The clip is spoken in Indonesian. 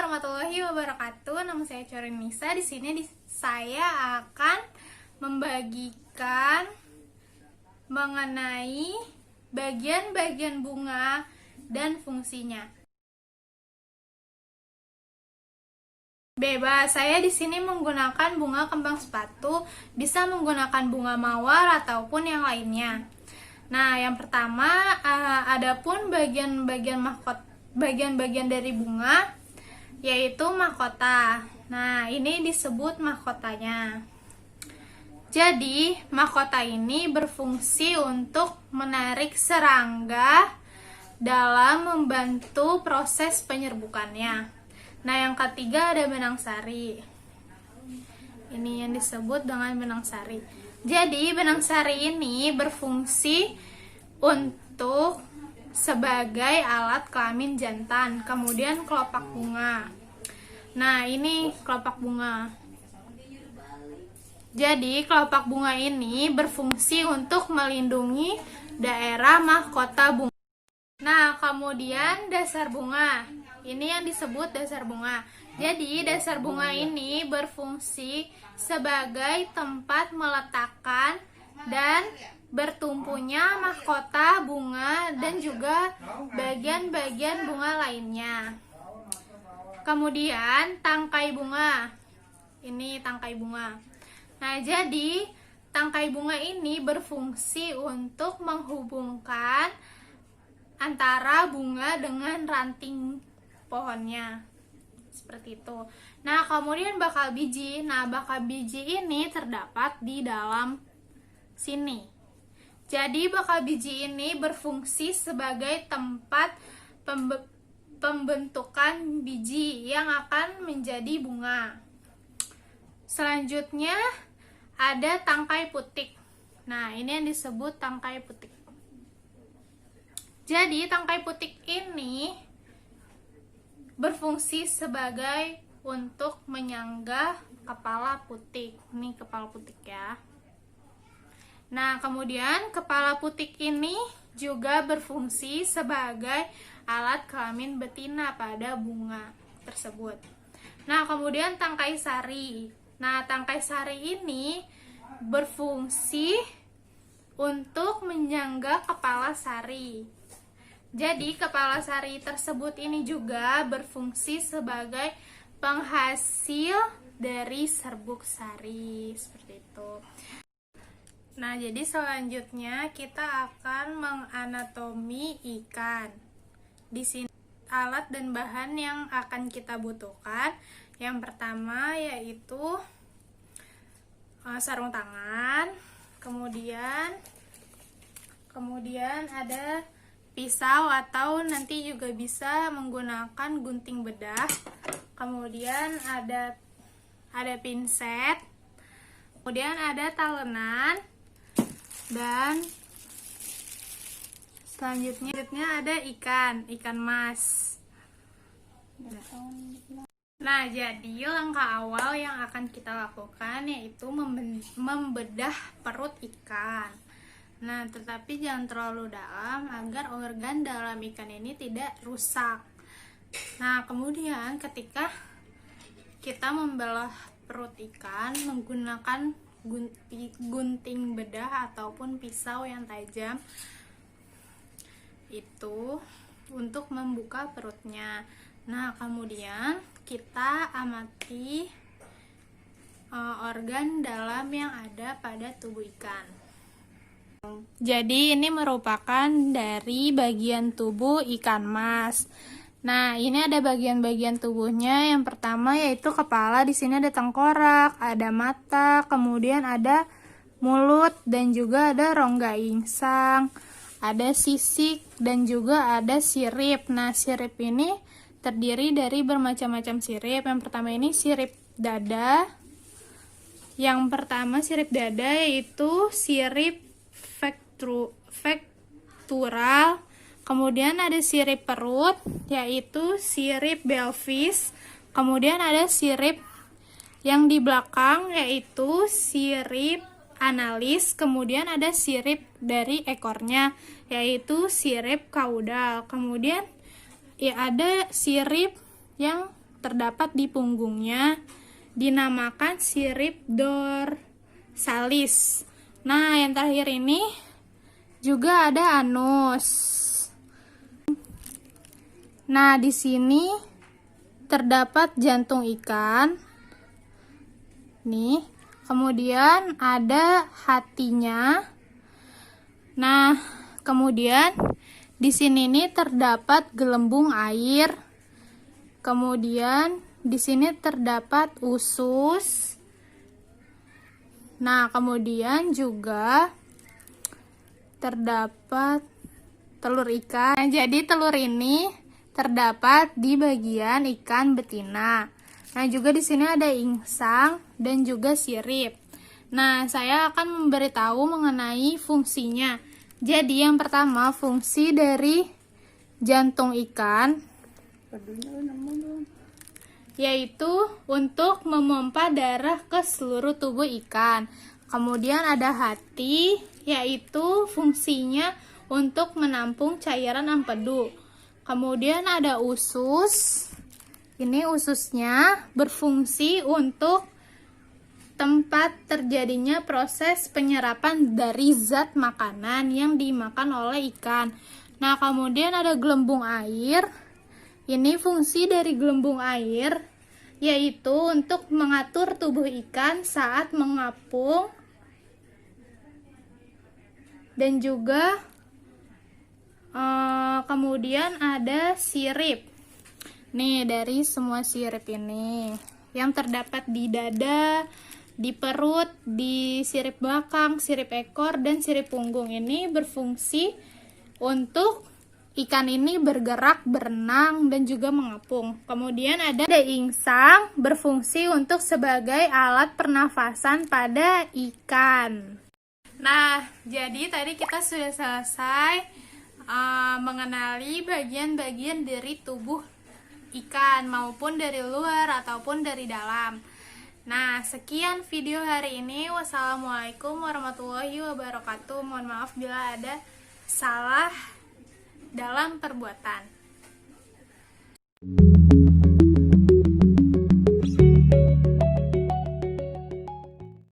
warahmatullahi wabarakatuh. Nama saya Corin Nisa. Di sini saya akan membagikan mengenai bagian-bagian bunga dan fungsinya. Bebas, saya di sini menggunakan bunga kembang sepatu, bisa menggunakan bunga mawar ataupun yang lainnya. Nah, yang pertama, adapun bagian-bagian dari bunga, yaitu mahkota. Nah, ini disebut mahkotanya. Jadi, mahkota ini berfungsi untuk menarik serangga dalam membantu proses penyerbukannya. Nah, yang ketiga ada benang sari. Ini yang disebut dengan benang sari. Jadi, benang sari ini berfungsi untuk sebagai alat kelamin jantan. Kemudian kelopak bunga. Nah, ini kelopak bunga. Jadi, kelopak bunga ini berfungsi untuk melindungi daerah mahkota bunga. Nah, kemudian dasar bunga. Ini yang disebut dasar bunga. Jadi, dasar bunga ini berfungsi sebagai tempat meletakkan dan bertumpunya mahkota bunga dan juga bagian-bagian bunga lainnya. Kemudian, tangkai bunga. Ini tangkai bunga. Nah, jadi tangkai bunga ini berfungsi untuk menghubungkan antara bunga dengan ranting pohonnya. Seperti itu. Nah, kemudian bakal biji. Nah, bakal biji ini terdapat di dalam sini. Jadi, bakal biji ini berfungsi sebagai tempat pembentukan biji yang akan menjadi bunga. Selanjutnya, ada tangkai putik. Nah, ini yang disebut tangkai putik. Jadi, tangkai putik ini berfungsi sebagai untuk menyanggah kepala putik. Ini kepala putik ya. Nah, kemudian kepala putik ini juga berfungsi sebagai alat kelamin betina pada bunga tersebut. Nah, kemudian tangkai sari. Nah, tangkai sari ini berfungsi untuk menyanggah kepala sari. Jadi, kepala sari tersebut ini juga berfungsi sebagai penghasil dari serbuk sari. Seperti itu. Nah, jadi selanjutnya kita akan menganatomi ikan. Di sini alat dan bahan yang akan kita butuhkan. Yang pertama yaitu sarung tangan, kemudian ada pisau atau nanti juga bisa menggunakan gunting bedah. Kemudian ada pinset. Kemudian ada talenan dan selanjutnya ada ikan mas. Nah, jadi langkah awal yang akan kita lakukan yaitu membedah perut ikan. Nah, tetapi jangan terlalu dalam agar organ dalam ikan ini tidak rusak. Nah, kemudian ketika kita membelah perut ikan menggunakan gunting bedah ataupun pisau yang tajam itu untuk membuka perutnya. Nah, kemudian kita amati organ dalam yang ada pada tubuh ikan. Jadi, ini merupakan dari bagian tubuh ikan mas. Nah, ini ada bagian-bagian tubuhnya. Yang pertama yaitu kepala. Di sini ada tengkorak, ada mata, kemudian ada mulut dan juga ada rongga insang, ada sisik dan juga ada sirip. Nah, sirip ini terdiri dari bermacam-macam sirip. Yang pertama ini sirip dada. Yang pertama sirip dada yaitu sirip vektural. Kemudian ada sirip perut yaitu sirip pelvis. Kemudian ada sirip yang di belakang yaitu sirip analis. Kemudian ada sirip dari ekornya yaitu sirip kaudal. Kemudian ya ada sirip yang terdapat di punggungnya dinamakan sirip dorsalis. Nah, yang terakhir ini juga ada anus. Nah, di sini terdapat jantung ikan. Nih, kemudian ada hatinya. Nah, kemudian di sini nih terdapat gelembung air. Kemudian di sini terdapat usus. Nah, kemudian juga terdapat telur ikan. Nah, jadi telur ini terdapat di bagian ikan betina. Nah, juga di sini ada insang dan juga sirip. Nah, saya akan memberitahu mengenai fungsinya. Jadi, yang pertama, fungsi dari jantung ikan yaitu untuk memompa darah ke seluruh tubuh ikan. Kemudian ada hati, yaitu fungsinya untuk menampung cairan empedu. Kemudian ada usus. Ini ususnya berfungsi untuk tempat terjadinya proses penyerapan dari zat makanan yang dimakan oleh ikan. Nah, kemudian ada gelembung air. Ini fungsi dari gelembung air yaitu untuk mengatur tubuh ikan saat mengapung, dan juga kemudian ada sirip. Nih, dari semua sirip ini yang terdapat di dada, di perut, di sirip belakang, sirip ekor, dan sirip punggung ini berfungsi untuk ikan ini bergerak, berenang, dan juga mengapung. Kemudian ada insang berfungsi untuk sebagai alat pernafasan pada ikan. Nah, jadi tadi kita sudah selesai mengenali bagian-bagian dari tubuh ikan maupun dari luar ataupun dari dalam. Nah, sekian video hari ini. Wassalamualaikum warahmatullahi wabarakatuh. Mohon maaf bila ada salah dalam perbuatan.